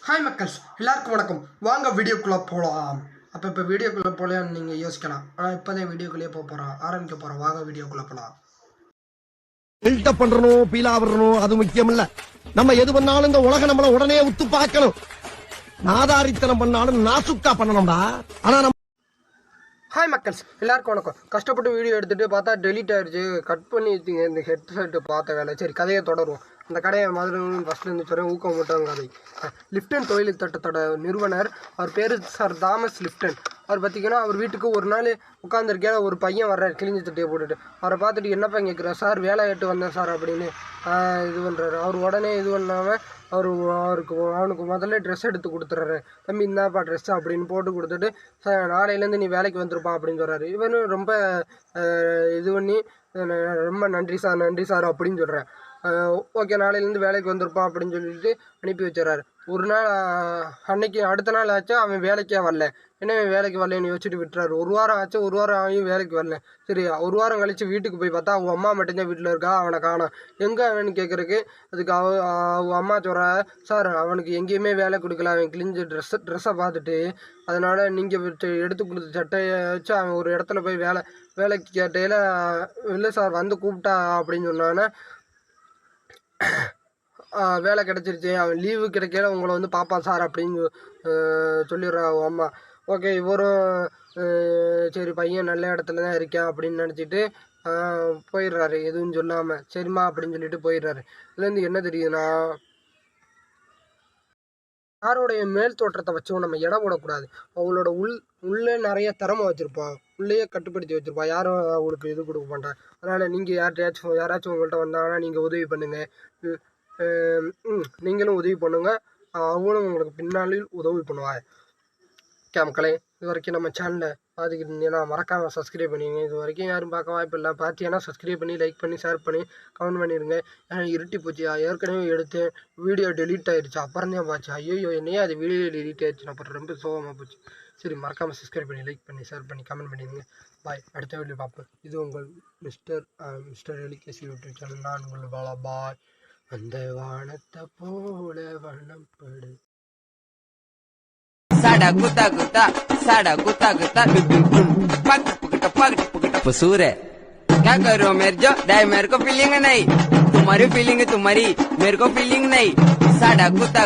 Hi மக்கள்ஸ், எல்லாருக்கும் வணக்கம். வாங்க வீடியோக்குள்ளே போகலாம். இப்போ வீடியோக்குள்ளே போகலான்னு நீங்கள் யோசிக்கலாம். ஆனால் இப்போதான் வீடியோக்குள்ளேயே ஆரம்பிக்க போகிறோம். வாங்க வீடியோக்குள்ளே போகலாம். பில்டப் பண்றணும், பீலா வரணும், அது முக்கியம் இல்ல. நம்ம எது பண்ணாலும் இந்த உலக நம்மள உடனே உத்து பார்க்கணும். நாதாரித்தனம் பண்ணாலும் நாசுக்கா பண்ணணும்டா. ஆனா ஹாய் மக்கள்ஸ், எல்லாருக்கும் வணக்கம். கஷ்டப்பட்டு வீடியோ எடுத்துகிட்டு பார்த்தா டெலிட் ஆகிடுச்சு. கட் பண்ணி இந்த ஹெட்செட்டு பார்த்த வேலை. சரி, கதையை தொடருவோம். அந்த கடையை மாதிரி ஃபஸ்ட்லேருந்து சொல்கிறேன். ஊக்கம் மூட்டம் கதை. லிப்டன் தொழில் திட்டத்தோட நிறுவனர் அவர் பேர் சார் தாமஸ் லிப்டன். அவர் பார்த்திங்கன்னா அவர் வீட்டுக்கு ஒரு நாள் உட்காந்துருக்கேன். ஒரு பையன் வர்றார் கிழிஞ்ச தட்டியை போட்டுட்டு. அவரை பார்த்துட்டு என்னப்பா கேட்குறாரு. சார் வேலை ஏட்டு வந்தேன் சார் அப்படின்னு இது பண்ணுறாரு. அவர் உடனே இது பண்ணாமல் அவனுக்கு முதல்ல ட்ரெஸ் எடுத்து கொடுத்துட்றாரு. தம்பி இந்தாப்பா ட்ரெஸ்ஸு அப்படின்னு போட்டு கொடுத்துட்டு, சார் நாளையிலேருந்து நீ வேலைக்கு வந்துருப்பா அப்படின்னு சொல்கிறாரு. இவனும் ரொம்ப இது பண்ணி ரொம்ப நன்றி சார் அப்படின்னு சொல்கிறேன். ஓகே, நாளையிலேருந்து வேலைக்கு வந்திருப்பான் அப்படின்னு சொல்லிட்டு அனுப்பி வச்சிடறாரு. ஒரு நாள் அன்னைக்கு அடுத்த நாள் ஆச்சு, அவன் வேலைக்கே வரல. என்ன வேலைக்கு வரலன்னு யோசிச்சுட்டு விட்டுறாரு. ஒரு வாரம் ஆச்சு, ஒரு வாரம் ஆகியும் வேலைக்கு வரல. சரி, ஒரு வாரம் கழித்து வீட்டுக்கு போய் பார்த்தா அவங்க அம்மா மட்டும்தான் வீட்டில் இருக்கா. அவனை காணோம். எங்கே அவனு கேட்குறக்கு அதுக்கு அவங்க அம்மா சொல்கிறா, சார் அவனுக்கு எங்கேயுமே வேலை கொடுக்கல. அவன் கிழிஞ்ச ட்ரெஸ்ஸை பார்த்துட்டு அதனால் நீங்கள் எடுத்து கொடுத்த சட்டையை வச்சு அவன் ஒரு இடத்துல போய் வேலைக்கு கேட்டையில் இல்லை சார் வந்து கூப்பிட்டா அப்படின்னு சொன்னானே வேலை கிடச்சிருச்சு, அவன் லீவு கிடைக்கல, உங்களை வந்து பாப்பா சார் அப்படின்னு சொல்லிடுறா அவங்க அம்மா. ஓகே, இவரும் சரி பையன் நல்ல இடத்துல தான் இருக்கேன் அப்படின்னு நினச்சிட்டு போயிடுறாரு. எதுவும் சொல்லாமல் சரிம்மா அப்படின்னு சொல்லிட்டு போயிடுறாரு. இதுலேருந்து என்ன தெரியுதுன்னா, யாரோடைய மேல் தோற்றத்தை வச்சும் நம்ம இடம் போடக்கூடாது. அவங்களோட உள்ளே நிறைய திறமை வச்சுருப்பான், உள்ளேயே கட்டுப்படுத்தி வச்சுருப்பான். யாரும் அவங்களுக்கு இது கொடுக்க மாட்டான். அதனால் நீங்கள் யாராச்சும் உங்கள்கிட்ட வந்தாங்கன்னா நீங்கள் உதவி பண்ணுங்கள். நீங்களும் உதவி பண்ணுங்க, அவங்களும் உங்களுக்கு பின்னாளில் உதவி பண்ணுவாங்க. மக்களே, இது வரைக்கும் நம்ம சேனலை பார்த்துக்கிட்டு இருந்தீங்கன்னா மறக்காமல் சப்ஸ்கிரைப் பண்ணிடுங்க. இது வரைக்கும் யாரும் பார்க்க வாய்ப்பு இல்லை. பார்த்தீங்கன்னா சப்ஸ்கிரைப் பண்ணி லைக் பண்ணி ஷேர் பண்ணி கமெண்ட் பண்ணிடுங்க. ஏன்னா இருட்டி போச்சு, ஏற்கனவே எடுத்து வீடியோ டெலீட் ஆகிடுச்சு. அப்புறம் தான் பார்த்து ஐயோ என்னையே அது வீடியோ டெலீட் ஆகிடுச்சு. அப்புறம் ரொம்ப சோகமாக போச்சு. சரி, மறக்காமல் சப்ஸ்கிரைப் பண்ணி லைக் பண்ணி ஷேர் பண்ணி கமெண்ட் பண்ணிடுங்க. பாய், அடுத்த வீடியோ பார்ப்போம். இது உங்கள் மிஸ்டர் எலிகேசி யூடியூப் சேனல். நான் உங்கள் பாலா. பாய். அந்த வானத்தை போல வண்ணப்படு. Sada guta guta pag पसूर है. क्या करो मेरे जो डाय मेरे को फीलिंग नहीं, तुम्हारी फीलिंग तुम्हारी मेरे को फीलिंग नहीं. साडा गुता